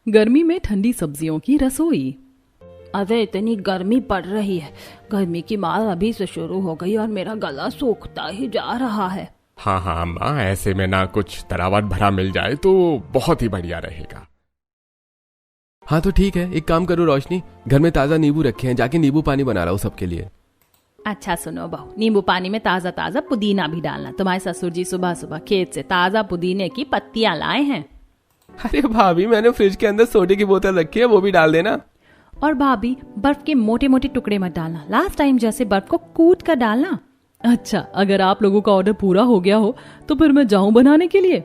गर्मी में ठंडी सब्जियों की रसोई। अरे इतनी गर्मी पड़ रही है, गर्मी की मार अभी से शुरू हो गई और मेरा गला सूखता ही जा रहा है। हाँ हाँ अम्मा, ऐसे में ना कुछ तरावट भरा मिल जाए तो बहुत ही बढ़िया रहेगा। हाँ तो ठीक है, एक काम करो रोशनी, घर में ताज़ा नींबू रखे हैं, जाके नींबू पानी बना रहा हूँ सबके लिए। अच्छा सुनो बहू, नींबू पानी में ताज़ा ताज़ा पुदीना भी डालना। तुम्हारे ससुर जी सुबह सुबह खेत से ताज़ा पुदीने की पत्तियां लाए हैं। अरे भाभी, मैंने फ्रिज के अंदर सोडे की बोतल रखी है, वो भी डाल देना। और भाभी, बर्फ के मोटे मोटे टुकड़े मत डालना, लास्ट टाइम जैसे बर्फ को कूट कर डालना। अच्छा, अगर आप लोगों का ऑर्डर पूरा हो गया हो तो फिर मैं जाऊं बनाने के लिए।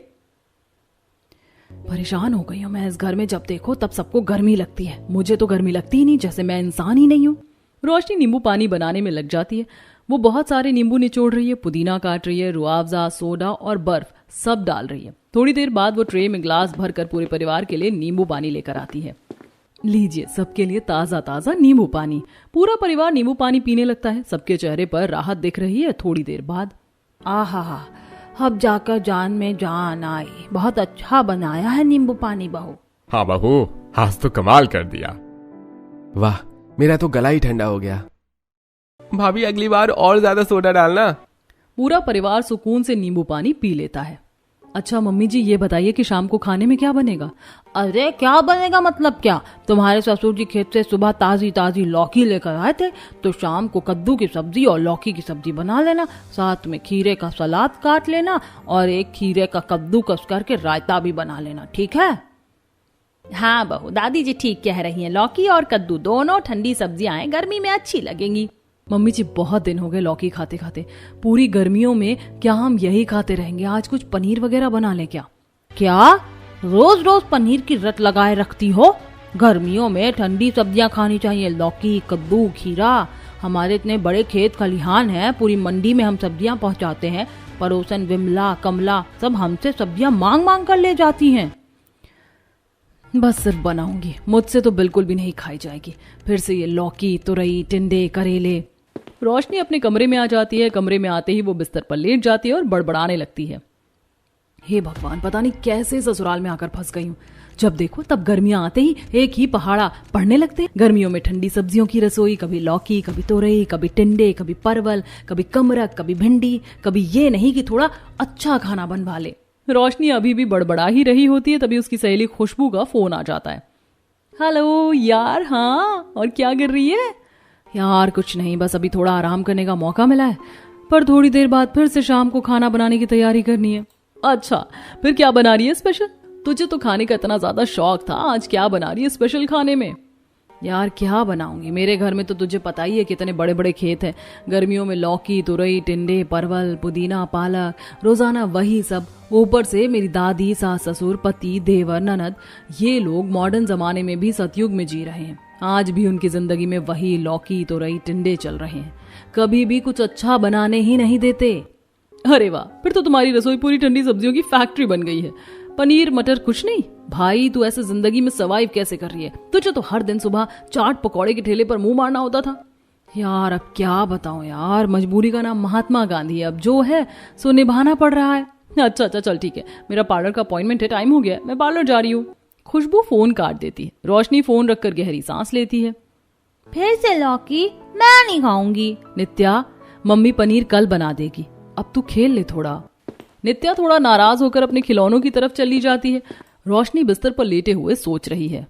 परेशान हो गई हूं मैं इस घर में, जब देखो तब सबको गर्मी लगती है, मुझे तो गर्मी लगती ही नहीं, जैसे मैं इंसान ही नहीं हूं। रोशनी नींबू पानी बनाने में लग जाती है। वो बहुत सारे नींबू निचोड़ रही है, पुदीना काट रही है, रुआवजा, सोडा और बर्फ सब डाल रही है। थोड़ी देर बाद वो ट्रे में ग्लास भरकर पूरे परिवार के लिए नींबू पानी लेकर आती है। लीजिए सबके लिए ताज़ा ताज़ा नींबू पानी। पूरा परिवार नींबू पानी पीने लगता है। सबके चेहरे पर राहत दिख रही है। थोड़ी देर बाद आहा, अब जाकर जान में जान आई। बहुत अच्छा बनाया है नींबू पानी बहू। हाँ बहू, आज तो कमाल कर दिया। वाह, मेरा तो गला ही ठंडा हो गया। भाभी अगली बार और ज्यादा सोडा डालना। पूरा परिवार सुकून से नींबू पानी पी लेता है। अच्छा मम्मी जी, ये बताइए कि शाम को खाने में क्या बनेगा? अरे क्या बनेगा मतलब क्या, तुम्हारे ससुर जी खेत से सुबह ताजी ताजी लौकी लेकर आए थे, तो शाम को कद्दू की सब्जी और लौकी की सब्जी बना लेना, साथ में खीरे का सलाद काट लेना और एक खीरे का कद्दू कस करके रायता भी बना लेना, ठीक है? हाँ बहू, दादी जी ठीक कह रही हैं, लौकी और कद्दू दोनों ठंडी सब्जियां हैं, गर्मी में अच्छी लगेंगी। मम्मी जी बहुत दिन हो गए लौकी खाते खाते, पूरी गर्मियों में क्या हम यही खाते रहेंगे? आज कुछ पनीर वगैरह बना ले क्या? क्या रोज रोज पनीर की रट लगाए रखती हो? गर्मियों में ठंडी सब्जियां खानी चाहिए, लौकी, कद्दू, खीरा। हमारे इतने बड़े खेत खलिहान हैं, पूरी मंडी में हम सब्जियां पहुंचाते हैं। पड़ोसन विमला, कमला सब हमसे सब्जियां मांग मांग कर ले जाती हैं। बस सिर्फ बनाऊंगी, मुझसे तो बिल्कुल भी नहीं खाई जाएगी। फिर से ये लौकी, तुरई, टिंडे, करेले। रोशनी अपने कमरे में आ जाती है। कमरे में आते ही वो बिस्तर पर लेट जाती है और बड़बड़ाने लगती है। हे भगवान, पता नहीं कैसे ससुराल में आकर फंस गई हूँ। जब देखो तब गर्मियां आते ही एक ही पहाड़ा पड़ने लगते हैं। गर्मियों में ठंडी सब्जियों की रसोई, कभी लौकी, कभी तोरई, कभी टिंडे, कभी परवल, कभी कमरक, कभी भिंडी, कभी ये नहीं कि थोड़ा अच्छा खाना बनवा ले। रोशनी अभी भी बड़बड़ा ही रही होती है, तभी उसकी सहेली खुशबू का फोन आ जाता है। हेलो यार, हाँ, और क्या कर रही है? यार कुछ नहीं, बस अभी थोड़ा आराम करने का मौका मिला है, पर थोड़ी देर बाद फिर से शाम को खाना बनाने की तैयारी करनी है। अच्छा, फिर क्या बना रही है स्पेशल? तुझे तो खाने का इतना ज्यादा शौक था, आज क्या बना रही है स्पेशल खाने में? यार क्या बनाऊंगी, मेरे घर में तो तुझे पता ही है कितने बड़े बड़े खेत हैं। गर्मियों में लौकी, तुरई, टिंडे, परवल, पुदीना, पालक, रोजाना वही सब। ऊपर से मेरी दादी, सास ससुर, पति, देवर, ननद, ये लोग मॉडर्न जमाने में भी सतयुग में जी रहे हैं। आज भी उनकी जिंदगी में वही लौकी, तुरई, टिंडे चल रहे हैं, कभी भी कुछ अच्छा बनाने ही नहीं देते। अरे वाह, फिर तो तुम्हारी रसोई पूरी ठंडी सब्जियों की फैक्ट्री बन गई है। पनीर मटर कुछ नहीं? भाई तू ऐसे जिंदगी में सर्वाइव कैसे कर रही है? तुझे तो हर दिन सुबह चाट पकौड़े के ठेले पर मुंह मारना होता था। यार अब क्या बताऊं यार, मजबूरी का नाम महात्मा गांधी है, अब जो है सो निभाना पड़ रहा है। अच्छा चल ठीक है, मेरा पार्लर का अपॉइंटमेंट है, टाइम हो गया, मैं पार्लर जा रही हूँ। खुशबू फोन काट देती है। रोशनी फोन रखकर गहरी सांस लेती है। फिर से लौकी? मैं नहीं खाऊंगी। नित्या, मम्मी पनीर कल बना देगी, अब तू खेल ले थोड़ा। नित्या थोड़ा नाराज होकर अपने खिलौनों की तरफ चली जाती है। रोशनी बिस्तर पर लेटे हुए सोच रही है,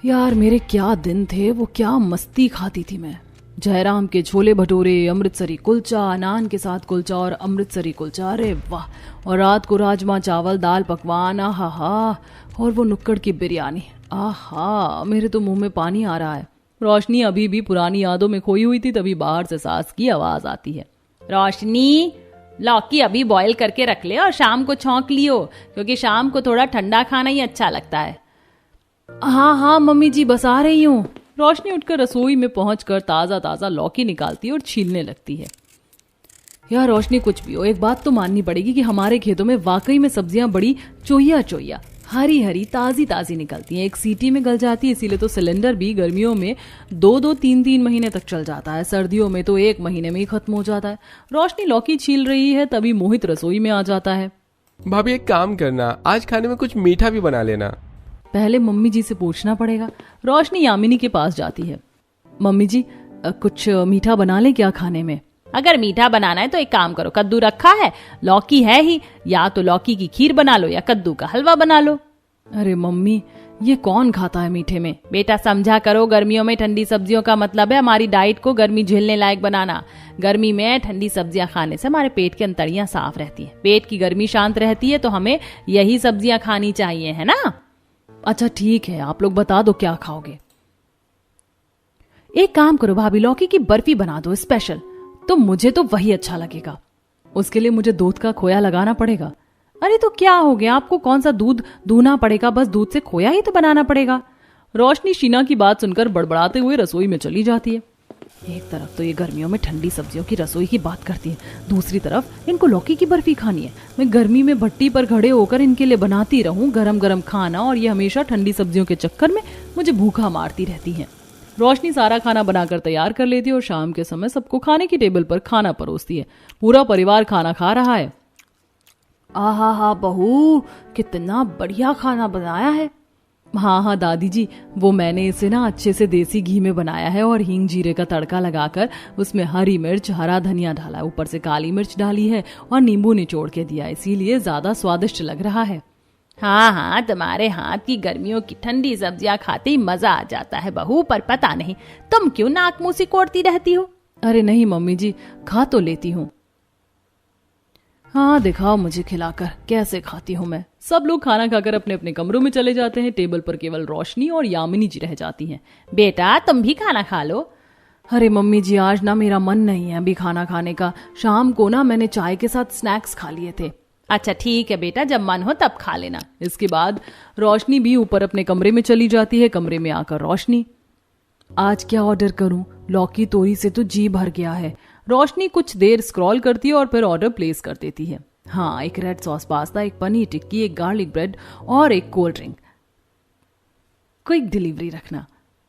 यार मेरे क्या दिन थे, वो क्या मस्ती खाती थी मैं। जयराम के छोले भटूरे, अमृतसरी कुलचा, नान के साथ कुलचा और अमृतसरी कुलचा, अरे वाह। और रात को राजमा चावल, दाल पकवान, आहा, और वो नुक्कड़ की बिरयानी, आहा, मेरे तो मुंह में पानी आ रहा है। रोशनी अभी भी पुरानी यादों में खोई हुई थी, तभी बाहर से सास की आवाज आती है। रोशनी, लौकी अभी बॉईल करके रख ले और शाम को छौंक लियो, क्योंकि शाम को थोड़ा ठंडा खाना ही अच्छा लगता है। हाँ मम्मी जी, बस आ रही हूँ। रोशनी उठकर रसोई में पहुंचकर ताजा ताजा लौकी निकालती है और छीलने लगती है। यार रोशनी, कुछ भी हो, एक बात तो माननी पड़ेगी कि हमारे खेतों में वाकई में सब्जियां बड़ी चोइया चोइया, हरी हरी, ताजी ताजी निकलती हैं। एक सीटी में गल जाती है, इसीलिए तो सिलेंडर भी गर्मियों में 2-2, 3-3 महीने तक चल जाता है, सर्दियों में तो 1 महीने में ही खत्म हो जाता है। रोशनी लौकी छील रही है, तभी मोहित रसोई में आ जाता है। भाभी एक काम करना, आज खाने में कुछ मीठा भी बना लेना। पहले मम्मी जी से पूछना पड़ेगा। रोशनी यामिनी के पास जाती है। मम्मी जी कुछ मीठा बना ले क्या खाने में? अगर मीठा बनाना है तो एक काम करो, कद्दू रखा है, लौकी है ही, या तो लौकी की खीर बना लो या कद्दू का हलवा बना लो। अरे मम्मी, ये कौन खाता है मीठे में? बेटा समझा करो, गर्मियों में ठंडी सब्जियों का मतलब है हमारी डाइट को गर्मी झेलने लायक बनाना। गर्मी में ठंडी सब्जियां खाने से हमारे पेट की अंतड़ियां साफ रहती है, पेट की गर्मी शांत रहती है, तो हमें यही सब्जियां खानी चाहिए, है ना? अच्छा ठीक है, आप लोग बता दो क्या खाओगे। एक काम करो भाभी, लौकी की बर्फी बना दो स्पेशल। तो मुझे तो वही अच्छा लगेगा। उसके लिए मुझे दूध का खोया लगाना पड़ेगा। अरे तो क्या हो गया, आपको कौन सा दूध दूना पड़ेगा, बस दूध से खोया ही तो बनाना पड़ेगा। रोशनी शीना की बात सुनकर बड़बड़ाते हुए रसोई में चली जाती है। एक तरफ तो ये गर्मियों में ठंडी सब्जियों की रसोई की बात करती है, दूसरी तरफ इनको लौकी की बर्फी खानी है। मैं गर्मी में भट्टी पर खड़े होकर इनके लिए बनाती रहूं गरम गरम खाना, और ये हमेशा ठंडी सब्जियों के चक्कर में मुझे भूखा मारती रहती हैं। रोशनी सारा खाना बनाकर तैयार कर लेती है और शाम के समय सबको खाने की टेबल पर खाना परोसती है। पूरा परिवार खाना खा रहा है। आहा हा बहू, कितना बढ़िया खाना बनाया है। हाँ हाँ दादी जी, वो मैंने इसे ना अच्छे से देसी घी में बनाया है और हींग जीरे का तड़का लगाकर उसमें हरी मिर्च हरा धनिया डाला, ऊपर से काली मिर्च डाली है और नींबू निचोड़ के दिया, इसीलिए ज्यादा स्वादिष्ट लग रहा है। हाँ हाँ, तुम्हारे हाथ की गर्मियों की ठंडी सब्जियां खाते ही मजा आ जाता है बहू, पर पता नहीं तुम क्यों नाक मुंह सिकोड़ती रहती हो। अरे नहीं मम्मी जी, खा तो लेती हूँ। हाँ दिखाओ मुझे खिलाकर कैसे खाती हूँ मैं। सब लोग खाना खाकर अपने अपने कमरों में चले जाते हैं। टेबल पर केवल रोशनी और यामिनी जी रह जाती हैं। बेटा तुम भी खाना खा लो। अरे मम्मी जी, आज ना मेरा मन नहीं है अभी खाना खाने का। शाम को ना मैंने चाय के साथ स्नैक्स खा लिए थे। अच्छा ठीक है बेटा, जब मन हो तब खा लेना। इसके बाद रोशनी भी ऊपर अपने कमरे में चली जाती है। कमरे में आकर रोशनी, आज क्या ऑर्डर करूं? लौकी तोरी से तो जी भर गया है। रोशनी कुछ देर स्क्रॉल करती है और फिर ऑर्डर प्लेस कर देती है। हाँ, एक रेड सॉस पास्ता, एक पनीर टिक्की, एक गार्लिक ब्रेड और एक कोल्ड ड्रिंक। क्विक डिलीवरी रखना।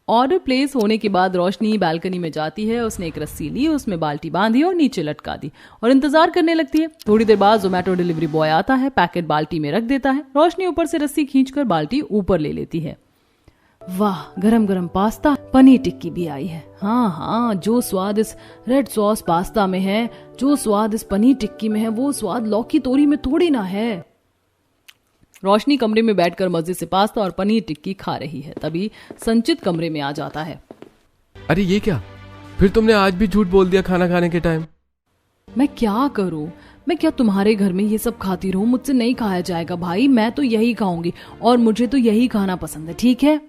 ऑर्डर प्लेस होने के बाद रोशनी बालकनी में जाती है। उसने एक रस्सी ली, उसमें बाल्टी बांधी और नीचे लटका दी और इंतजार करने लगती है। थोड़ी देर बाद जोमेटो डिलीवरी बॉय आता है, पैकेट बाल्टी में रख देता है। रोशनी ऊपर से रस्सी खींचकर बाल्टी ऊपर ले लेती है। वाह, गरम गरम पास्ता, पनीर टिक्की भी आई है। हाँ हाँ, जो स्वाद इस रेड सॉस पास्ता में है, जो स्वाद इस पनीर टिक्की में है, वो स्वाद लौकी तोरी में थोड़ी ना है। रोशनी कमरे में बैठकर मजे से पास्ता और पनीर टिक्की खा रही है। तभी संचित कमरे में आ जाता है। अरे ये क्या, फिर तुमने आज भी झूठ बोल दिया खाना खाने के टाइम। मैं क्या करूं? मैं क्या तुम्हारे घर में ये सब खाती रहूं? मुझसे नहीं खाया जाएगा भाई, मैं तो यही खाऊंगी और मुझे तो यही खाना पसंद है। ठीक है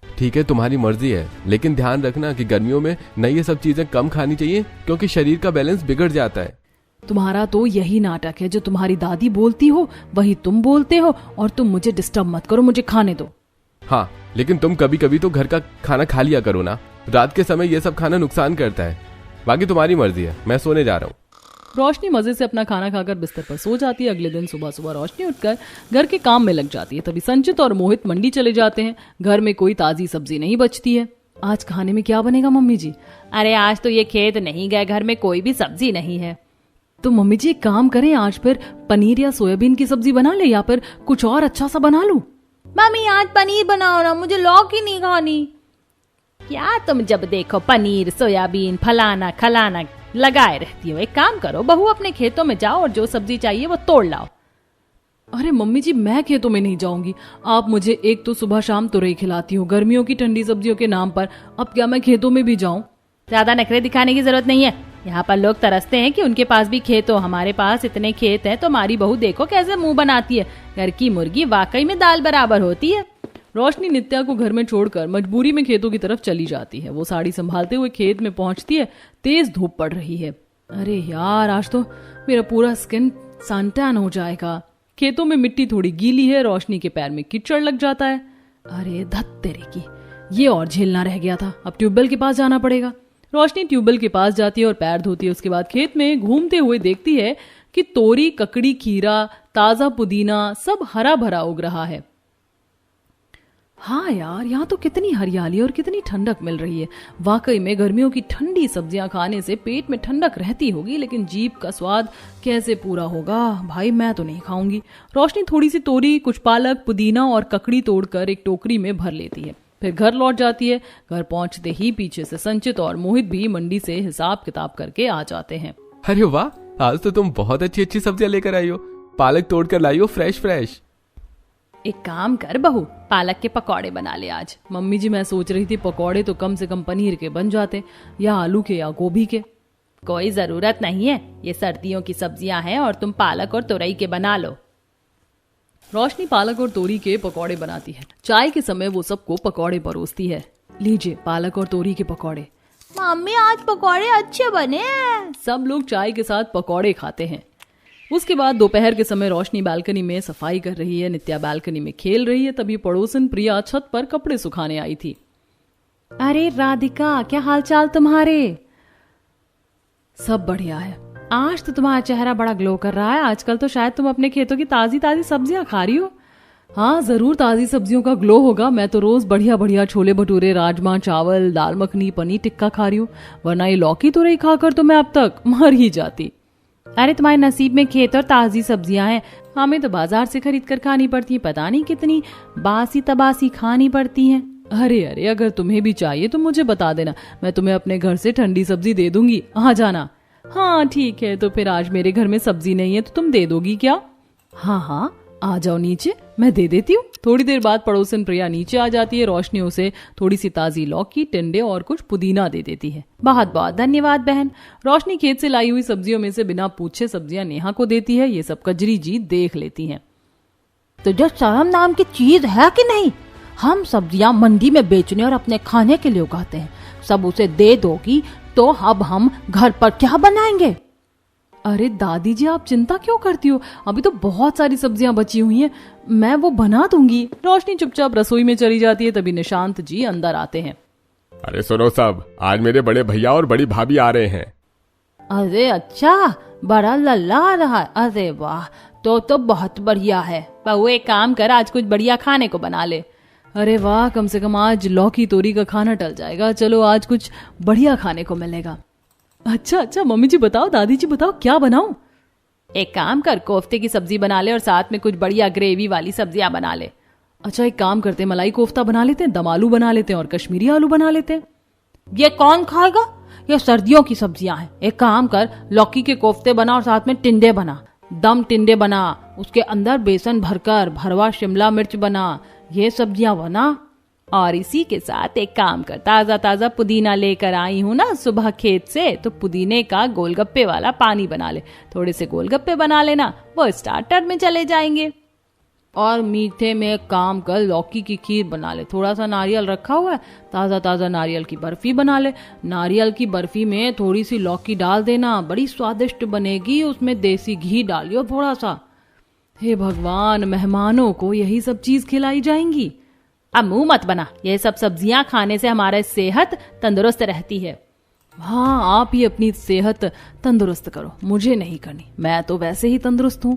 ठीक है, तुम्हारी मर्जी है, लेकिन ध्यान रखना कि गर्मियों में न ये सब चीजें कम खानी चाहिए, क्योंकि शरीर का बैलेंस बिगड़ जाता है। तुम्हारा तो यही नाटक है, जो तुम्हारी दादी बोलती हो वही तुम बोलते हो, और तुम मुझे डिस्टर्ब मत करो, मुझे खाने दो। हाँ, लेकिन तुम कभी कभी तो घर का खाना खा लिया करो ना। रात के समय ये सब खाना नुकसान करता है। बाकी तुम्हारी मर्जी है, मैं सोने जा रहा हूँ। रोशनी मजे से अपना खाना खाकर बिस्तर पर सो जाती है। अगले दिन सुबह सुबह रोशनी उठकर घर के काम में लग जाती है। तभी संचित और मोहित मंडी चले जाते हैं। घर में कोई ताजी सब्जी नहीं बचती है। आज खाने में क्या बनेगा मम्मी जी? अरे आज तो ये खेत नहीं गए, घर में कोई भी सब्जी नहीं है। तो मम्मी जी एक काम करें, आज फिर पनीर या सोयाबीन की सब्जी बना ले, या फिर कुछ और अच्छा सा बना लूं। मम्मी आज पनीर बनाओ ना, मुझे लौकी नहीं खानी। क्या तुम जब देखो पनीर सोयाबीन फलाना खलाना लगाए रहती हो। एक काम करो बहू, अपने खेतों में जाओ और जो सब्जी चाहिए वो तोड़ लाओ। अरे मम्मी जी, मैं खेतों में नहीं जाऊंगी। आप मुझे एक तो सुबह शाम तुरई खिलाती हो गर्मियों की ठंडी सब्जियों के नाम पर, अब क्या मैं खेतों में भी जाऊं? ज्यादा नखरे दिखाने की जरूरत नहीं है। यहाँ पर लोग तरसते हैं कि उनके पास भी खेत हो, हमारे पास इतने खेत हैं तो हमारी बहू देखो कैसे मुंह बनाती है। घर की मुर्गी वाकई में दाल बराबर होती है। रोशनी नित्या को घर में छोड़कर मजबूरी में खेतों की तरफ चली जाती है। वो साड़ी संभालते हुए खेत में पहुंचती है। तेज धूप पड़ रही है। अरे यार, आज तो मेरा पूरा स्किन सनटैन हो जाएगा। खेतों में मिट्टी थोड़ी गीली है। रोशनी के पैर में कीचड़ लग जाता है। अरे धत तेरे की, ये और झेलना रह गया था। अब ट्यूबवेल के पास जाना पड़ेगा। रोशनी ट्यूबवेल के पास जाती है और पैर धोती है। उसके बाद खेत में घूमते हुए देखती है कि तोरी, ककड़ी, खीरा, ताजा पुदीना सब हरा भरा उग रहा है। हाँ यार, यहाँ तो कितनी हरियाली और कितनी ठंडक मिल रही है। वाकई में गर्मियों की ठंडी सब्जियां खाने से पेट में ठंडक रहती होगी, लेकिन जीभ का स्वाद कैसे पूरा होगा भाई, मैं तो नहीं खाऊंगी। रोशनी थोड़ी सी तोरी, कुछ पालक, पुदीना और ककड़ी तोड़कर एक टोकरी में भर लेती है। फिर घर लौट जाती है। घर पहुंचते ही पीछे से संचित और मोहित भी मंडी से हिसाब किताब करके आ जाते हैं। अरे वाह, आज तो तुम बहुत अच्छी अच्छी सब्जियां लेकर आई हो। पालक तोड़ कर लाई हो, फ्रेश फ्रेश। एक काम कर बहू, पालक के पकौड़े बना ले आज। मम्मी जी, मैं सोच रही थी पकौड़े तो कम से कम पनीर के बन जाते, या आलू के या गोभी के। कोई जरूरत नहीं है, ये सर्दियों की सब्जियां हैं और तुम पालक और तुरई के बना लो। रोशनी पालक और तोरी के पकौड़े बनाती है। चाय के समय वो सबको पकौड़े परोसती है। लीजिए पालक और तोरी के पकौड़े। मम्मी, आज पकौड़े अच्छे बने हैं। सब लोग चाय के साथ पकौड़े खाते हैं। उसके बाद दोपहर के समय रोशनी बालकनी में सफाई कर रही है, नित्या बालकनी में खेल रही है। तभी पड़ोसन प्रिया छत पर कपड़े सुखाने आई थी। अरे राधिका, क्या हालचाल तुम्हारे? सब बढ़िया है। आज तो तुम्हारा चेहरा बड़ा ग्लो कर रहा है। आजकल तो शायद तुम अपने खेतों की ताजी ताजी सब्जियां खा रही हो। हाँ, जरूर ताजी सब्जियों का ग्लो होगा। मैं तो रोज बढ़िया बढ़िया छोले भटूरे, राजमा चावल, दाल मखनी, पनीर टिक्का खा रही हूँ, वरना ये लौकी तो रही खाकर तो मैं अब तक मर ही जाती। अरे तुम्हारे नसीब में खेत और ताजी सब्जियां हैं, हमें तो बाजार से खरीद कर खानी पड़ती है। पता नहीं कितनी बासी तबासी खानी पड़ती है। अरे अरे, अगर तुम्हें भी चाहिए तो मुझे बता देना, मैं तुम्हें अपने घर से ठंडी सब्जी दे दूंगी, आ जाना। हाँ ठीक है, तो फिर आज मेरे घर में सब्जी नहीं है तो तुम दे दोगी क्या? हाँ हाँ, आ जाओ नीचे, मैं दे देती हूँ। थोड़ी देर बाद पड़ोसन प्रिया नीचे आ जाती है। रोशनी उसे थोड़ी सी ताजी लौकी, टिंडे और कुछ पुदीना दे देती है। बहुत बहुत धन्यवाद बहन। रोशनी खेत से लाई हुई सब्जियों में से बिना पूछे सब्जियां नेहा को देती है। ये सब कजरी जी देख लेती हैं। तो जो शर्म नाम की चीज है कि नहीं? हम सब्जियां मंडी में बेचने और अपने खाने के लिए उगाते हैं, सब उसे दे दोगी तो अब हम घर पर क्या बनाएंगे? अरे दादी जी, आप चिंता क्यों करती हो? अभी तो बहुत सारी सब्जियां बची हुई हैं, मैं वो बना दूंगी। रोशनी चुपचाप रसोई में चली जाती है। तभी निशांत जी अंदर आते हैं। अरे सुनो सब, आज मेरे बड़े भैया और बड़ी भाभी आ रहे हैं। अरे अच्छा, बड़ा लल्ला आ रहा है। अरे वाह, तो बहुत बढ़िया है। बहू एक काम कर, आज कुछ बढ़िया खाने को बना ले। अरे वाह, कम से कम आज लौकी तोरी का खाना टल जाएगा। चलो आज कुछ बढ़िया खाने को मिलेगा। अच्छा अच्छा, मम्मी जी बताओ, दादी जी बताओ, क्या बनाऊं? एक काम कर, कोफ्ते की सब्जी बना ले और साथ में कुछ बढ़िया ग्रेवी वाली सब्जियां बना ले। अच्छा एक काम करते हैं, मलाई कोफ्ता बना लेते हैं, दम आलू बना लेते हैं और कश्मीरी आलू बना लेते हैं। ये कौन खाएगा? ये सर्दियों की सब्जियां हैं। एक काम कर, लौकी के कोफ्ते बना और साथ में टिंडे बना, दम टिंडे बना, उसके अंदर बेसन भरकर भरवा शिमला मिर्च बना, ये सब्जियां बना। और इसी के साथ एक काम कर, ताजा ताजा पुदीना लेकर आई हूँ ना सुबह खेत से, तो पुदीने का गोलगप्पे वाला पानी बना ले। थोड़े से गोलगप्पे बना लेना, वो स्टार्टर में चले जाएंगे। और मीठे में एक काम कर, लौकी की खीर बना ले। थोड़ा सा नारियल रखा हुआ है, ताजा ताजा नारियल की बर्फी बना ले। नारियल की बर्फी में थोड़ी सी लौकी डाल देना, बड़ी स्वादिष्ट बनेगी। उसमें देसी घी डालियो थोड़ा सा। हे भगवान, मेहमानों को यही सब चीज खिलाई जाएंगी। अब मुंह मत बना, ये सब सब्जियां खाने से हमारी सेहत तंदुरुस्त रहती है। हाँ, आप ही अपनी सेहत तंदुरुस्त करो, मुझे नहीं करनी, मैं तो वैसे ही तंदुरुस्त हूँ।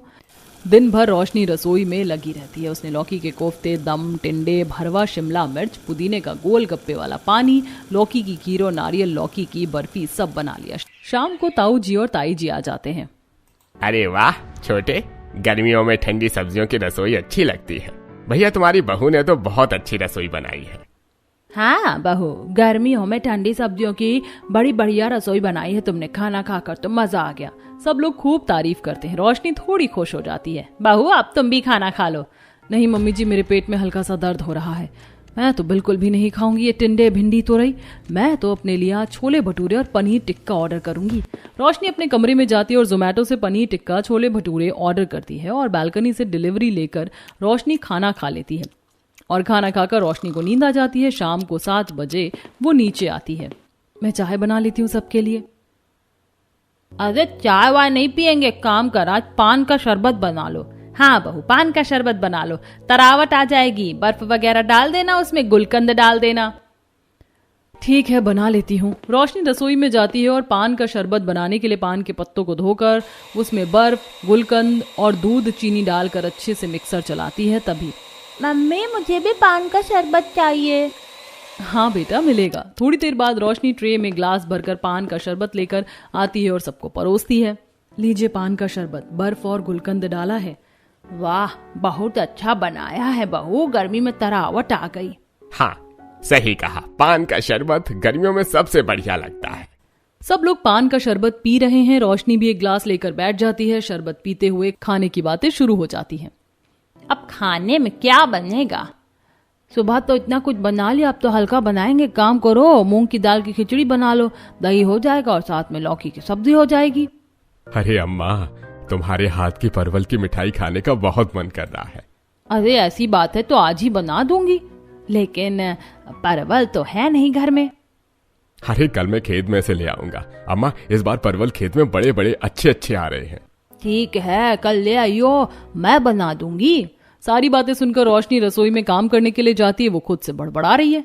दिन भर रोशनी रसोई में लगी रहती है। उसने लौकी के कोफ्ते, दम टिंडे, भरवा शिमला मिर्च, पुदीने का गोलगप्पे वाला पानी, लौकी की खीर और नारियल लौकी की बर्फी सब बना लिया। शाम को ताऊ जी और ताई जी आ जाते हैं। अरे वाह छोटे, गर्मियों में ठंडी सब्जियों की रसोई अच्छी लगती है। भैया तुम्हारी बहू ने तो बहुत अच्छी रसोई बनाई है। हाँ बहू, गर्मियों में ठंडी सब्जियों की बड़ी बढ़िया रसोई बनाई है तुमने। खाना खाकर तो मजा आ गया। सब लोग खूब तारीफ करते हैं। रोशनी थोड़ी खुश हो जाती है। बहू अब तुम भी खाना खा लो। नहीं मम्मी जी, मेरे पेट में हल्का सा दर्द हो रहा है, मैं तो बिल्कुल भी नहीं खाऊंगी ये टिंडे भिंडी तोरई। मैं तो अपने लिए आज छोले भटूरे और पनीर टिक्का ऑर्डर करूंगी। रोशनी अपने कमरे में जाती है और जोमेटो से पनीर टिक्का, छोले भटूरे ऑर्डर करती है और बालकनी से डिलीवरी लेकर रोशनी खाना खा लेती है। और खाना खाकर रोशनी को नींद आ जाती है। शाम को 7 बजे वो नीचे आती है। मैं चाय बना लेती हूँ सबके लिए। अरे चाय वाय नहीं पियेंगे, काम कर, आज पान का शरबत बना लो। हाँ बहू, पान का शरबत बना लो, तरावट आ जाएगी। बर्फ वगैरह डाल देना, उसमें गुलकंद डाल देना। ठीक है, बना लेती हूँ। रोशनी रसोई में जाती है और पान का शरबत बनाने के लिए पान के पत्तों को धोकर उसमें बर्फ, गुलकंद और दूध, चीनी डालकर अच्छे से मिक्सर चलाती है। तभी मम्मी मुझे भी पान का शरबत चाहिए। हाँ बेटा मिलेगा। थोड़ी देर बाद रोशनी ट्रे में ग्लास भरकर पान का शरबत लेकर आती है और सबको परोसती है। लीजिए पान का शरबत, बर्फ और गुलकंद डाला है। वाह बहुत अच्छा बनाया है बहू, गर्मी में तरावट आ गई। हाँ सही कहा, पान का शरबत गर्मियों में सबसे बढ़िया लगता है। सब लोग पान का शरबत पी रहे हैं। रोशनी भी एक ग्लास लेकर बैठ जाती है। शरबत पीते हुए खाने की बातें शुरू हो जाती हैं। अब खाने में क्या बनेगा? सुबह तो इतना कुछ बना लिया, अब तो हल्का बनाएंगे। काम करो, मूंग की दाल की खिचड़ी बना लो, दही हो जाएगा और साथ में लौकी की सब्जी हो जाएगी। अरे अम्मा, तुम्हारे हाथ की परवल की मिठाई खाने का बहुत मन कर रहा है। अरे ऐसी बात है तो आज ही बना दूंगी, लेकिन परवल तो है नहीं घर में। अरे कल मैं खेत में से ले आऊंगा। अम्मा इस बार परवल खेत में बड़े बड़े अच्छे अच्छे आ रहे हैं। ठीक है कल ले आइयो, मैं बना दूंगी। सारी बातें सुनकर रोशनी रसोई में काम करने के लिए जाती है। वो खुद से बड़बड़ा रही है,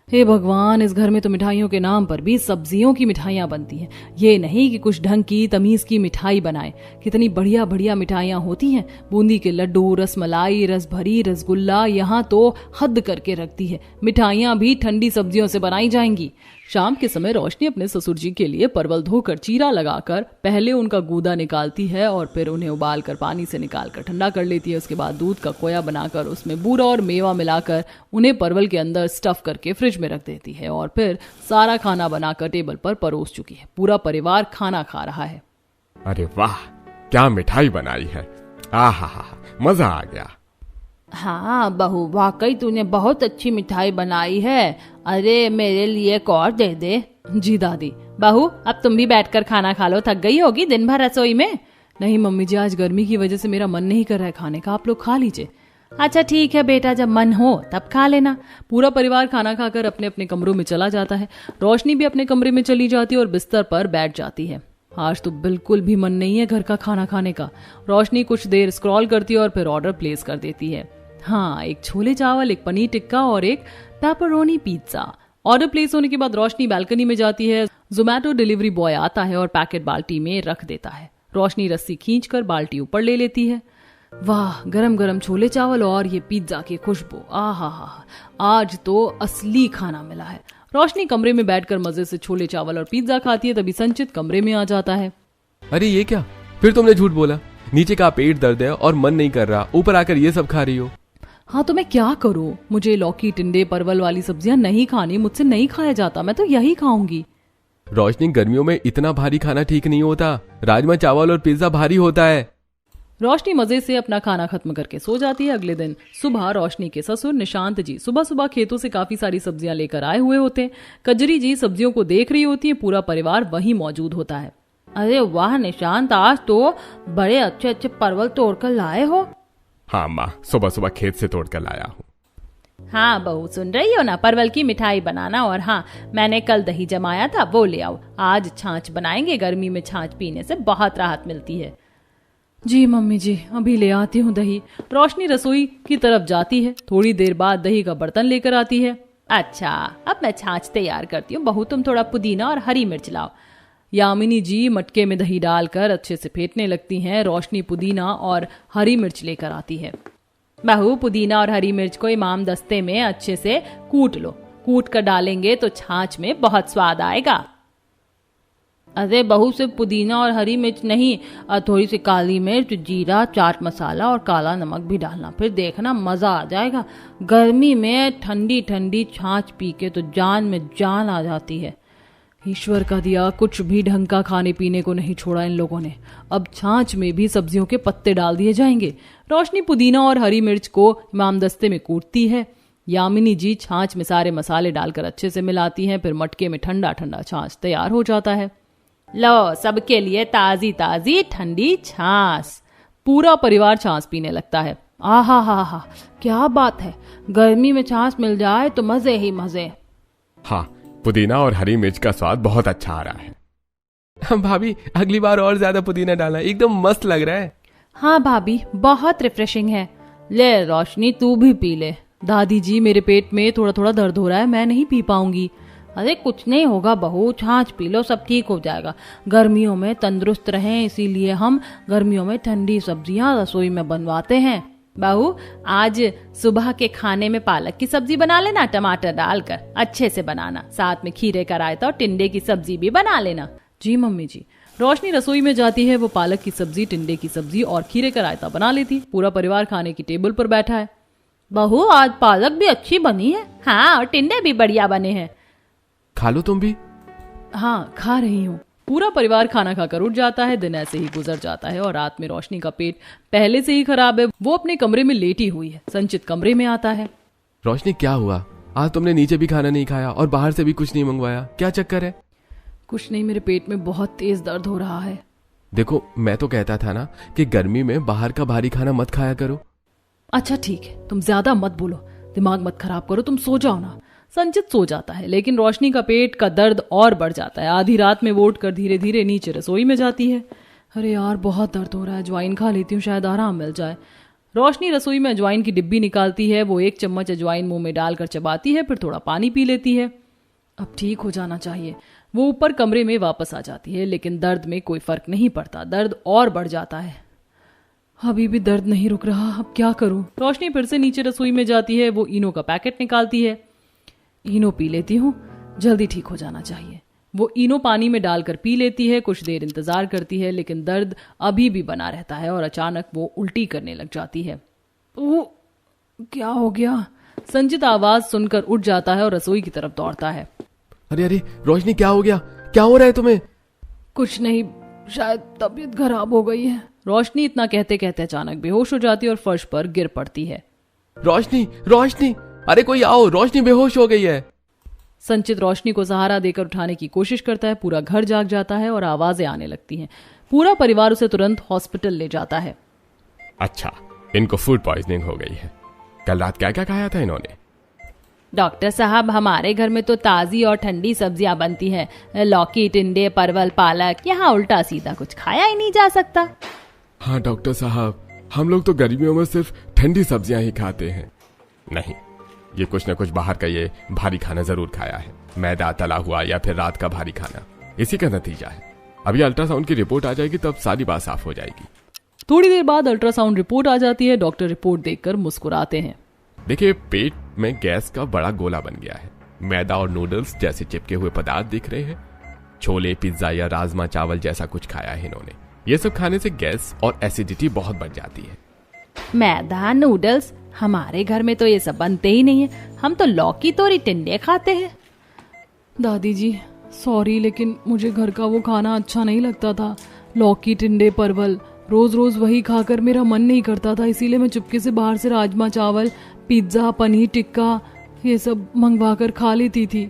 हे भगवान, इस घर में तो मिठाइयों के नाम पर भी सब्जियों की मिठाइयां बनती हैं। ये नहीं कि कुछ ढंग की तमीज की मिठाई बनाए। कितनी बढ़िया बढ़िया मिठाइयां होती हैं, बूंदी के लड्डू, रसमलाई, रसभरी, रसगुल्ला, यहाँ तो हद करके रखती है। मिठाइयां भी ठंडी सब्जियों से बनाई जाएंगी। शाम के समय रोशनी अपने ससुर जी के लिए परवल धोकर चीरा लगाकर पहले उनका गूदा निकालती है और फिर उन्हें उबालकर पानी से निकालकर ठंडा कर लेती है। उसके बाद दूध का खोया बनाकर उसमें बूरा और मेवा मिलाकर उन्हें परवल के अंदर स्टफ करके फ्रिज में रख देती है और फिर सारा खाना बनाकर टेबल पर परोस चुकी है। पूरा परिवार खाना खा रहा है। अरे वाह, क्या मिठाई बनाई है, आहा मजा आ गया। हाँ बहू, वाकई तूने बहुत अच्छी मिठाई बनाई है। अरे मेरे लिए एक और दे दे। जी दादी। बहू अब तुम भी बैठकर खाना खा लो, थक गई होगी दिन भर रसोई में। नहीं मम्मी जी, आज गर्मी की वजह से मेरा मन नहीं कर रहा है खाने का, आप लोग खा लीजिए। अच्छा ठीक है बेटा, जब मन हो तब खा लेना। पूरा परिवार खाना खाकर अपने अपने कमरों में चला जाता है। रोशनी भी अपने कमरे में चली जाती है और बिस्तर पर बैठ जाती है। आज तो बिल्कुल भी मन नहीं है घर का खाना खाने का। रोशनी कुछ देर स्क्रॉल करती है और फिर ऑर्डर प्लेस कर देती है। हाँ, एक छोले चावल, एक पनीर टिक्का और एक पेपरोनी पिज्जा। ऑर्डर प्लेस होने के बाद रोशनी बालकनी में जाती है। जोमैटो डिलीवरी बॉय आता है और पैकेट बाल्टी में रख देता है। रोशनी रस्सी खींचकर बाल्टी ऊपर ले लेती है। वाह, गरम गरम छोले चावल और ये पिज्जा की खुशबू, आहा हा, आज तो असली खाना मिला है। रोशनी कमरे में बैठकर मजे से छोले चावल और पिज्जा खाती है। तभी संचित कमरे में आ जाता है। अरे ये क्या, फिर तुमने झूठ बोला। नीचे का पेट दर्द है और मन नहीं कर रहा, ऊपर आकर ये सब खा रही हो। हाँ तो मैं क्या करूँ, मुझे लौकी, टिंडे, परवल वाली सब्जियां नहीं खानी, मुझसे नहीं खाया जाता, मैं तो यही खाऊंगी। रोशनी, गर्मियों में इतना भारी खाना ठीक नहीं होता। राजमा चावल और पिज्जा भारी होता है। रोशनी मजे से अपना खाना खत्म करके सो जाती है। अगले दिन सुबह रोशनी के ससुर निशांत जी सुबह सुबह खेतों से काफी सारी सब्जियां लेकर आए हुए होते हैं। कजरी जी सब्जियों को देख रही होती है। पूरा परिवार वहीं मौजूद होता है। अरे वाह निशांत, आज तो बड़े अच्छे अच्छे परवल तोड़कर लाए हो। हाँ माँ, सुबह सुबह खेत से तोड़ कर लाया हूँ। हाँ बहू, सुन रही हो ना, परवल की मिठाई बनाना। और हाँ, मैंने कल दही जमाया था, वो ले आओ। आज छाछ बनाएंगे, गर्मी में छाछ पीने से बहुत राहत मिलती है। जी मम्मी जी, अभी ले आती हूँ दही। रोशनी रसोई की तरफ जाती है। थोड़ी देर बाद दही का बर्तन लेकर आती है। अच्छा, अब मैं छाछ तैयार करती हूँ। बहू तुम थोड़ा पुदीना और हरी मिर्च लाओ। यामिनी जी मटके में दही डालकर अच्छे से फेंटने लगती हैं। रोशनी पुदीना और हरी मिर्च लेकर आती है। बहू, पुदीना और हरी मिर्च को इमाम दस्ते में अच्छे से कूट लो। कूट कर डालेंगे तो छाछ में बहुत स्वाद आएगा। अरे बहू, सिर्फ पुदीना और हरी मिर्च नहीं, थोड़ी सी काली मिर्च, जीरा, चाट मसाला और काला नमक भी डालना, फिर देखना मजा आ जाएगा। गर्मी में ठंडी ठंडी छाछ पी के तो जान में जान आ जाती है। ईश्वर का दिया, कुछ भी ढंग का खाने पीने को नहीं छोड़ा इन लोगों ने। अब छाछ में भी सब्जियों के पत्ते डाल दिए जाएंगे। रोशनी पुदीना और हरी मिर्च को इमाम दस्ते में कूटती है। यामिनी जी छाछ में सारे मसाले डालकर अच्छे से मिलाती हैं। फिर मटके में ठंडा ठंडा छाछ तैयार हो जाता है। लो, सबके लिए ताजी ताजी ठंडी छाछ। पूरा परिवार छाछ पीने लगता है। आहा हा हा, क्या बात है, गर्मी में छाछ मिल जाए तो मजे ही मजे। हाँ, पुदीना और हरी मिर्च का स्वाद बहुत अच्छा आ रहा है। भाभी, अगली बार और ज्यादा पुदीना डालना, एकदम मस्त लग रहा है। हाँ भाभी, बहुत रिफ्रेशिंग है। ले रोशनी, तू भी पी ले। दादी जी, मेरे पेट में थोड़ा थोड़ा दर्द हो रहा है, मैं नहीं पी पाऊंगी। अरे कुछ नहीं होगा बहू, छाछ पी लो, सब ठीक हो जाएगा। गर्मियों में तंदुरुस्त रहें, इसीलिए हम गर्मियों में ठंडी सब्जियां रसोई में बनवाते हैं। बहू, आज सुबह के खाने में पालक की सब्जी बना लेना, टमाटर डालकर अच्छे से बनाना, साथ में खीरे का रायता और टिंडे की सब्जी भी बना लेना। जी मम्मी जी। रोशनी रसोई में जाती है। वो पालक की सब्जी, टिंडे की सब्जी और खीरे का रायता बना लेती। पूरा परिवार खाने की टेबल पर बैठा है। बहू, आज पालक भी अच्छी बनी है। हाँ, और टिंडे भी बढ़िया बने हैं। खा लो तुम भी। हाँ, खा रही हूँ। पूरा परिवार खाना खाकर उठ जाता है। दिन ऐसे ही गुजर जाता है और रात में रोशनी का पेट पहले से ही खराब है। वो अपने कमरे में लेटी हुई है। संचित कमरे में आता है। रोशनी, क्या हुआ? आज तुमने नीचे भी खाना नहीं खाया और बाहर से भी कुछ नहीं मंगवाया, क्या चक्कर है? कुछ नहीं, मेरे पेट में बहुत तेज दर्द हो रहा है। देखो, मैं तो कहता था ना कि गर्मी में बाहर का भारी खाना मत खाया करो। अच्छा ठीक है, तुम ज्यादा मत बोलो, दिमाग मत खराब करो, तुम सो जाओ ना। संचित सो जाता है, लेकिन रोशनी का पेट का दर्द और बढ़ जाता है। आधी रात में वो उठकर धीरे धीरे नीचे रसोई में जाती है। अरे यार, बहुत दर्द हो रहा है, अजवाइन खा लेती हूँ, शायद आराम मिल जाए। रोशनी रसोई में अजवाइन की डिब्बी निकालती है। वो 1 चम्मच अजवाइन मुंह में डालकर चबाती है, फिर थोड़ा पानी पी लेती है। अब ठीक हो जाना चाहिए। वो ऊपर कमरे में वापस आ जाती है, लेकिन दर्द में कोई फर्क नहीं पड़ता, दर्द और बढ़ जाता है। अभी भी दर्द नहीं रुक रहा, अब क्या करूं? रोशनी फिर से नीचे रसोई में जाती है। वो इनो का पैकेट निकालती है। इनो पी लेती हूँ, जल्दी ठीक हो जाना चाहिए। वो इनो पानी में डालकर पी लेती है। कुछ देर इंतजार करती है, लेकिन दर्द अभी भी बना रहता है और अचानक वो उल्टी करने लग जाती है। ओ, क्या हो गया? संचित आवाज सुनकर उठ जाता है और रसोई की तरफ दौड़ता है। अरे अरे रोशनी, क्या हो गया? क्या हो रहा है तुम्हें? कुछ नहीं, शायद तबीयत खराब हो गई है। रोशनी इतना कहते कहते अचानक बेहोश हो जाती है और फर्श पर गिर पड़ती है। रोशनी, रोशनी, अरे कोई आओ, रोशनी बेहोश हो गई है। संचित रोशनी को सहारा देकर उठाने की कोशिश करता है। पूरा घर जाग जाता है और आवाजें आने लगती हैं। पूरा परिवार उसे तुरंत हॉस्पिटल ले जाता है। अच्छा, इनको फूड पॉइजनिंग हो गई है। कल रात क्या क्या खाया था इन्होंने? डॉक्टर साहब, हमारे घर में तो ताजी और ठंडी सब्जियां बनती हैं, लौकी, टिंडे, परवल, पालक। यहाँ उल्टा सीधा कुछ खाया ही नहीं जा सकता। हाँ डॉक्टर साहब, हम लोग तो गर्मियों में सिर्फ ठंडी सब्जियां ही खाते हैं। नहीं, ये कुछ न कुछ बाहर का ये भारी खाना जरूर खाया है। मैदा, तला हुआ या फिर रात का भारी खाना, इसी का नतीजा है। अभी अल्ट्रासाउंड की रिपोर्ट आ जाएगी, तब सारी बात साफ हो जाएगी। थोड़ी देर बाद अल्ट्रासाउंड रिपोर्ट आ जाती है। डॉक्टर रिपोर्ट देखकर मुस्कुराते हैं। देखिए, पेट में गैस का बड़ा गोला बन गया है। मैदा और नूडल्स जैसे चिपके हुए पदार्थ दिख रहे हैं। छोले, पिज्जा या राजमा चावल जैसा कुछ खाया है इन्होंने। ये सब खाने से गैस और एसिडिटी बहुत बढ़ जाती है। मैदा, नूडल्स, हमारे घर में तो ये सब बनते ही नहीं है। हम तो लौकी, तोरी, टिंडे खाते हैं। दादी जी सॉरी, लेकिन मुझे घर का वो खाना अच्छा नहीं लगता था। लौकी, टिंडे, परवल, रोज रोज वही खाकर मेरा मन नहीं करता था, इसीलिए मैं चुपके से बाहर से राजमा चावल, पिज्जा, पनीर टिक्का ये सब मंगवा कर खा लेती थी।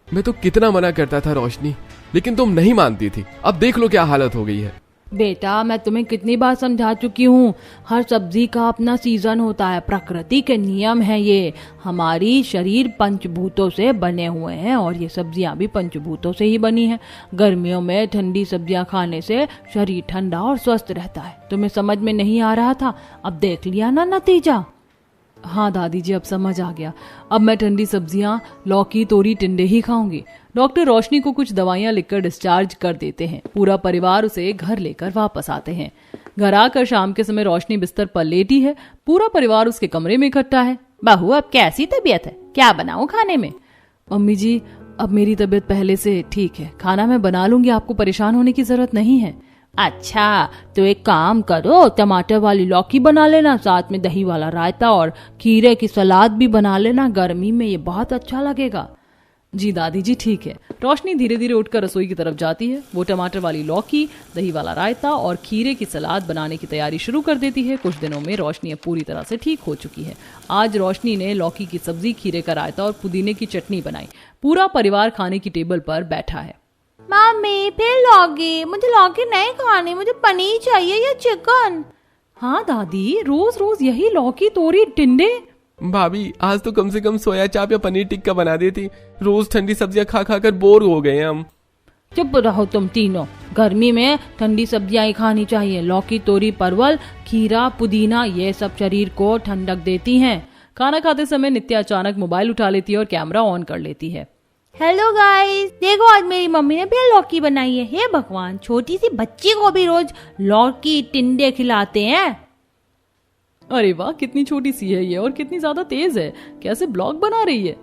मैं तो कितना मना करता था रोशनी, लेकिन तुम नहीं मानती थी। अब देख लो क्या हालत हो गई है। बेटा, मैं तुम्हें कितनी बार समझा चुकी हूँ, हर सब्जी का अपना सीजन होता है, प्रकृति के नियम है ये। हमारी शरीर पंचभूतों से बने हुए हैं और ये सब्जियां भी पंचभूतों से ही बनी हैं। गर्मियों में ठंडी सब्जियां खाने से शरीर ठंडा और स्वस्थ रहता है। तुम्हें समझ में नहीं आ रहा था, अब देख लिया ना नतीजा। हाँ दादी जी, अब समझ आ गया। अब मैं ठंडी सब्जियां, लौकी, तोरी, टिंडे ही खाऊंगी। डॉक्टर रोशनी को कुछ दवाइयां लिखकर डिस्चार्ज कर देते हैं। पूरा परिवार उसे घर लेकर वापस आते हैं। घर आकर शाम के समय रोशनी बिस्तर पर लेटी है। पूरा परिवार उसके कमरे में इकट्ठा है। बहू, अब कैसी तबीयत है? क्या बनाऊं खाने में? मम्मी जी, अब मेरी तबीयत पहले से ठीक है, खाना मैं बना लूंगी, आपको परेशान होने की जरूरत नहीं है। अच्छा, तो एक काम करो, टमाटर वाली लौकी बना लेना, साथ में दही वाला रायता और खीरे की सलाद भी बना लेना। गर्मी में ये बहुत अच्छा लगेगा। जी दादी जी, ठीक है। रोशनी धीरे धीरे उठकर रसोई की तरफ जाती है। वो टमाटर वाली लौकी, दही वाला रायता और खीरे की सलाद बनाने की तैयारी शुरू कर देती है। कुछ दिनों में रोशनी अब पूरी तरह से ठीक हो चुकी है। आज रोशनी ने लौकी की सब्जी, खीरे का रायता और पुदीने की चटनी बनाई। पूरा परिवार खाने की टेबल पर बैठा है। मम्मी, फिर लौकी? मुझे लौकी नहीं खानी, मुझे पनीर चाहिए या चिकन। हाँ दादी, रोज रोज यही लौकी, तोरी, टिंडे। भाभी, आज तो कम से कम सोया चाप या पनीर टिक्का बना देती। रोज ठंडी सब्जियां खा खा कर बोर हो गए हम। चुप रहो तुम तीनों। गर्मी में ठंडी सब्जियां ही खानी चाहिए। लौकी, तोरी, परवल, खीरा, पुदीना, ये सब शरीर को ठंडक देती हैं। खाना खाते समय नित्या अचानक मोबाइल उठा लेती है और कैमरा ऑन कर लेती है। हेलो गाइस, देखो आज मेरी मम्मी ने फिर लौकी बनाई है। हे भगवान, छोटी सी बच्ची को भी रोज लौकी, टिंडे खिलाते हैं। अरे वाह, कितनी छोटी सी है ये और कितनी ज्यादा तेज है, कैसे ब्लॉग बना रही है।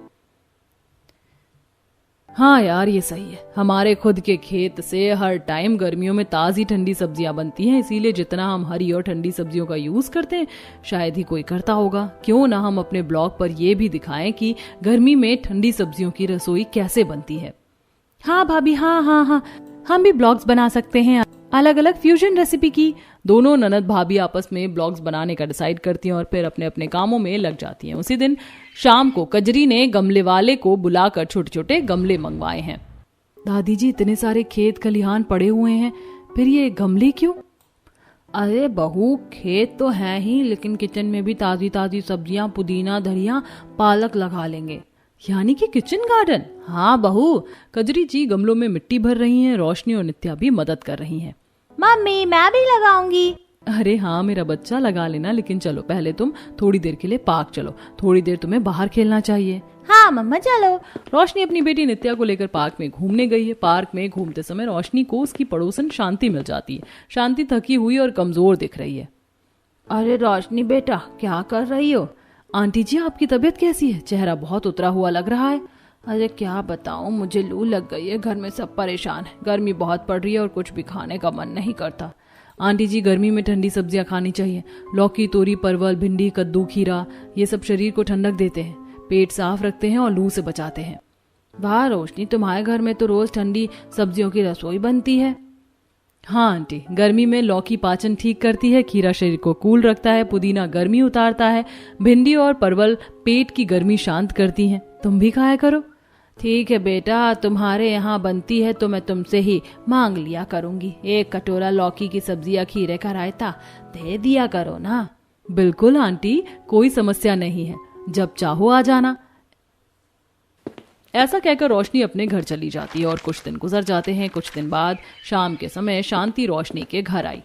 हाँ यार, ये सही है। हमारे खुद के खेत से हर टाइम गर्मियों में ताजी ठंडी सब्जियां बनती हैं, इसीलिए जितना हम हरी और ठंडी सब्जियों का यूज करते हैं शायद ही कोई करता होगा। क्यों ना हम अपने ब्लॉग पर ये भी दिखाएं कि गर्मी में ठंडी सब्जियों की रसोई कैसे बनती है। हाँ भाभी, हाँ, हम भी ब्लॉग्स बना सकते हैं, अलग अलग फ्यूजन रेसिपी की। दोनों ननद भाभी आपस में ब्लॉग्स बनाने का डिसाइड करती हैं और फिर अपने अपने कामों में लग जाती हैं। उसी दिन शाम को कजरी ने गमले वाले को बुलाकर छोटे छोटे गमले मंगवाए हैं। दादी जी, इतने सारे खेत खलिहान पड़े हुए हैं, फिर ये गमले क्यों? अरे बहू, खेत तो है ही, लेकिन किचन में भी ताजी ताजी सब्जियां, पुदीना, धनिया, पालक लगा लेंगे। यानी कि किचन गार्डन? हाँ बहू। कजरी जी गमलों में मिट्टी भर रही हैं, रोशनी और नित्या भी मदद कर रही हैं। मम्मी, मैं भी लगाऊंगी। अरे हाँ मेरा बच्चा, लगा लेना, लेकिन चलो पहले तुम थोड़ी देर के लिए पार्क चलो, थोड़ी देर तुम्हें बाहर खेलना चाहिए। हाँ मम्मा, चलो। रोशनी अपनी बेटी नित्या को लेकर पार्क में घूमने गई है। पार्क में घूमते समय रोशनी को उसकी पड़ोसन शांति मिल जाती है। शांति थकी हुई और कमजोर दिख रही है। अरे रोशनी बेटा, क्या कर रही हो? आंटी जी, आपकी तबीयत कैसी है? चेहरा बहुत उतरा हुआ लग रहा है। अरे क्या बताऊं, मुझे लू लग गई है, घर में सब परेशान है, गर्मी बहुत पड़ रही है और कुछ भी खाने का मन नहीं करता। आंटी जी, गर्मी में ठंडी सब्जियां खानी चाहिए। लौकी, तोरी, परवल, भिंडी, कद्दू, खीरा, ये सब शरीर को ठंडक देते हैं, पेट साफ रखते हैं और लू से बचाते हैं। वाह रोशनी, तुम्हारे घर में तो रोज ठंडी सब्जियों की रसोई बनती है। हाँ आंटी, गर्मी में लौकी पाचन ठीक करती है, खीरा शरीर को कूल रखता है, पुदीना गर्मी उतारता है, भिंडी और परवल पेट की गर्मी शांत करती हैं। तुम भी खाया करो। ठीक है बेटा, तुम्हारे यहाँ बनती है तो मैं तुमसे ही मांग लिया करूंगी। एक कटोरा लौकी की सब्जी या खीरे का रायता दे दिया करो ना। बिल्कुल आंटी, कोई समस्या नहीं है, जब चाहो आ जाना। ऐसा कहकर रोशनी अपने घर चली जाती है और कुछ दिन गुजर जाते हैं। कुछ दिन बाद शाम के समय शांति रोशनी के घर आई।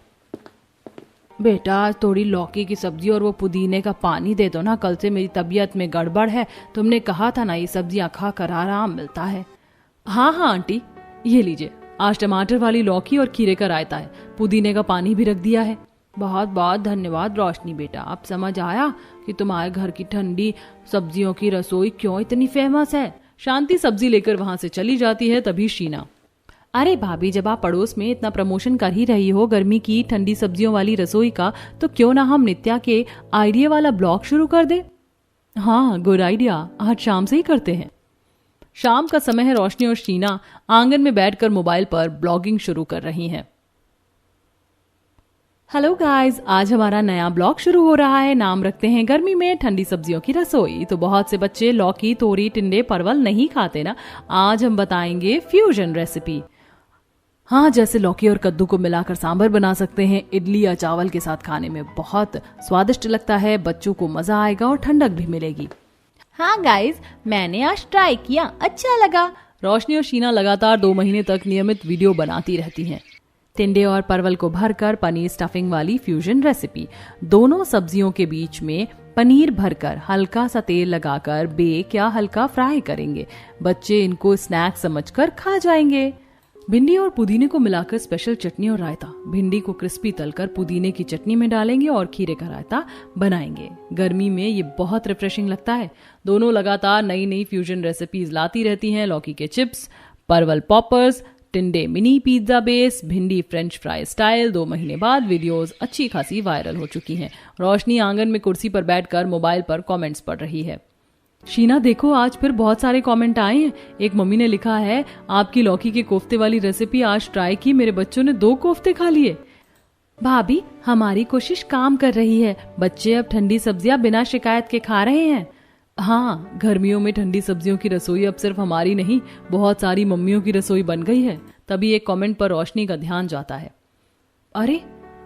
बेटा, थोड़ी लौकी की सब्जी और वो पुदीने का पानी दे दो ना, कल से मेरी तबीयत में गड़बड़ है। तुमने कहा था ना, ये सब्जियां खाकर आराम मिलता है। हाँ आंटी, ये लीजिए, आज टमाटर वाली लौकी और खीरे का रायता है, पुदीने का पानी भी रख दिया है। बहुत बहुत धन्यवाद रोशनी बेटा, अब समझ आया कि तुम्हारे घर की ठंडी सब्जियों की रसोई क्यों इतनी फेमस है। शांति सब्जी लेकर वहां से चली जाती है। तभी शीना, अरे भाभी, जब आप पड़ोस में इतना प्रमोशन कर ही रही हो गर्मी की ठंडी सब्जियों वाली रसोई का, तो क्यों ना हम नित्या के आइडिया वाला ब्लॉग शुरू कर दे। हाँ, गुड आइडिया, आज शाम से ही करते हैं। शाम का समय है। रोशनी और शीना आंगन में बैठकर मोबाइल पर ब्लॉगिंग शुरू कर रही हैं। हेलो गाइस, आज हमारा नया ब्लॉग शुरू हो रहा है। नाम रखते हैं गर्मी में ठंडी सब्जियों की रसोई। तो बहुत से बच्चे लौकी, तोरी, टिंडे, परवल नहीं खाते ना। आज हम बताएंगे फ्यूजन रेसिपी। हाँ, जैसे लौकी और कद्दू को मिलाकर सांभर बना सकते हैं। इडली या चावल के साथ खाने में बहुत स्वादिष्ट लगता है, बच्चों को मजा आएगा और ठंडक भी मिलेगी। हाँ गाइस, मैंने आज ट्राई किया, अच्छा लगा। रोशनी और शीना लगातार 2 महीने तक नियमित वीडियो बनाती रहती हैं। टिंडे और परवल को भरकर पनीर स्टफिंग वाली फ्यूजन रेसिपी। दोनों सब्जियों के बीच में पनीर भरकर हल्का सा तेल लगाकर बेक या हल्का फ्राई करेंगे। बच्चे इनको स्नैक समझकर खा जाएंगे। भिंडी और पुदीने को मिलाकर स्पेशल चटनी और रायता। भिंडी को क्रिस्पी तलकर पुदीने की चटनी में डालेंगे और खीरे का रायता बनाएंगे। गर्मी में ये बहुत रिफ्रेशिंग लगता है। दोनों लगातार नई नई फ्यूजन रेसिपीज लाती रहती हैं। लौकी के चिप्स, परवल पॉपर्स, टिंडे मिनी पिज्जा बेस, भिंडी फ्रेंच फ्राई स्टाइल। 2 महीने बाद वीडियोस अच्छी खासी वायरल हो चुकी हैं। रोशनी आंगन में कुर्सी पर बैठकर मोबाइल पर कमेंट्स पढ़ रही है। शीना देखो, आज फिर बहुत सारे कमेंट आए हैं। एक मम्मी ने लिखा है, आपकी लौकी के कोफ्ते वाली रेसिपी आज ट्राई की, मेरे बच्चों ने 2 कोफ्ते खा लिए। भाभी, हमारी कोशिश काम कर रही है, बच्चे अब ठंडी सब्जियां बिना शिकायत के खा रहे हैं। हाँ, गर्मियों में ठंडी सब्जियों की रसोई अब सिर्फ हमारी नहीं, बहुत सारी मम्मियों की रसोई बन गई है। तभी एक कमेंट पर रोशनी का ध्यान जाता है। अरे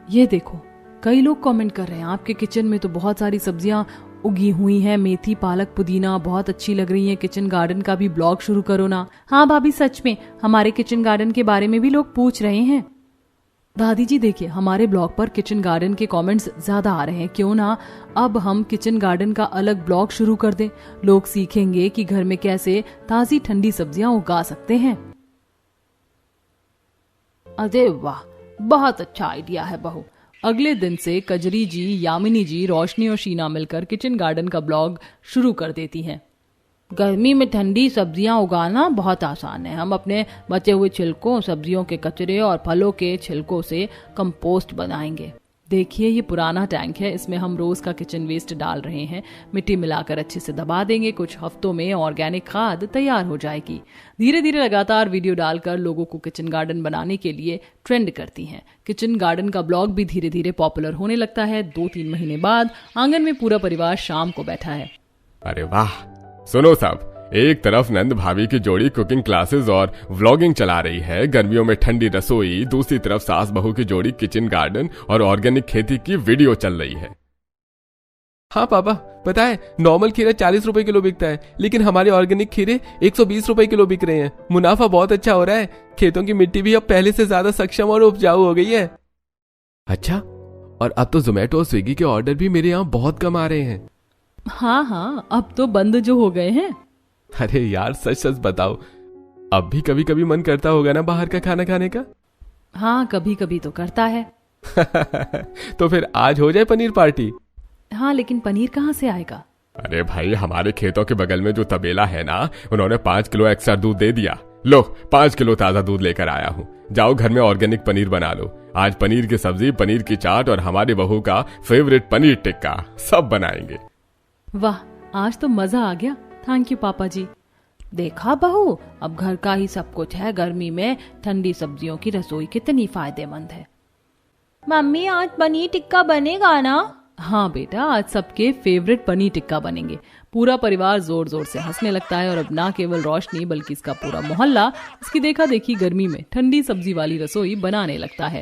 ये देखो, कई लोग कमेंट कर रहे हैं, आपके किचन में तो बहुत सारी सब्जियां उगी हुई हैं, मेथी, पालक, पुदीना बहुत अच्छी लग रही हैं। किचन गार्डन का भी ब्लॉग शुरू करो ना। हाँ भाभी, सच में हमारे किचन गार्डन के बारे में भी लोग पूछ रहे हैं। दादी जी देखिए, हमारे ब्लॉग पर किचन गार्डन के कमेंट्स ज्यादा आ रहे हैं। क्यों ना अब हम किचन गार्डन का अलग ब्लॉग शुरू कर दें। लोग सीखेंगे कि घर में कैसे ताजी ठंडी सब्जियां उगा सकते हैं। अरे वाह, बहुत अच्छा आइडिया है बहू। अगले दिन से कजरी जी, यामिनी जी, रोशनी और शीना मिलकर किचन गार्डन का ब्लॉग शुरू कर देती हैं। गर्मी में ठंडी सब्जियां उगाना बहुत आसान है। हम अपने बचे हुए छिलकों, सब्जियों के कचरे और फलों के छिलकों से कंपोस्ट बनाएंगे। देखिए ये पुराना टैंक है, इसमें हम रोज का किचन वेस्ट डाल रहे हैं। मिट्टी मिलाकर अच्छे से दबा देंगे, कुछ हफ्तों में ऑर्गेनिक खाद तैयार हो जाएगी। धीरे धीरे लगातार वीडियो डालकर लोगों को किचन गार्डन बनाने के लिए ट्रेंड करती हैं। किचन गार्डन का ब्लॉग भी धीरे धीरे पॉपुलर होने लगता है। 2-3 महीने बाद आंगन में पूरा परिवार शाम को बैठा है। अरे वाह, सुनो साहब, एक तरफ नंद भाभी की जोड़ी कुकिंग क्लासेस और व्लॉगिंग चला रही है, गर्मियों में ठंडी रसोई, दूसरी तरफ सास बहू की जोड़ी किचन गार्डन और ऑर्गेनिक खेती की वीडियो चल रही है। हाँ पापा, पता है नॉर्मल खीरा 40 रुपए किलो बिकता है, लेकिन हमारे ऑर्गेनिक खीरे 120 रुपए किलो बिक रहे हैं। मुनाफा बहुत अच्छा हो रहा है। खेतों की मिट्टी भी अब पहले से ज्यादा सक्षम और उपजाऊ हो गई है। अच्छा, और अब तो जोमेटो और स्विगी के ऑर्डर भी मेरे यहाँ बहुत कम आ रहे हैं। हाँ, अब तो बंद जो हो गए हैं। अरे यार, सच सच बताओ, अब भी कभी कभी मन करता होगा ना बाहर का खाना खाने का? हाँ, कभी कभी तो करता है। तो फिर आज हो जाए पनीर पार्टी। हाँ, लेकिन पनीर कहाँ से आएगा? अरे भाई, हमारे खेतों के बगल में जो तबेला है ना, उन्होंने 5 किलो एक्स्ट्रा दूध दे दिया। लो, 5 किलो ताजा दूध लेकर आया हूँ। जाओ घर में ऑर्गेनिक पनीर बना लो। आज पनीर की सब्जी, पनीर की चाट और हमारी बहू का फेवरेट पनीर टिक्का सब बनाएंगे। वाह, आज तो मजा आ गया। थैंक यू पापा जी। देखा बहू, अब घर का ही सब कुछ है। गर्मी में ठंडी सब्जियों की रसोई कितनी फायदेमंद है। मम्मी, आज पनीर टिक्का बनेगा ना? हाँ बेटा, आज सबके फेवरेट पनीर टिक्का बनेंगे। पूरा परिवार जोर जोर से हंसने लगता है और अब ना केवल रोशनी बल्कि इसका पूरा मोहल्ला इसकी देखा देखी गर्मी में ठंडी सब्जी वाली रसोई बनाने लगता है।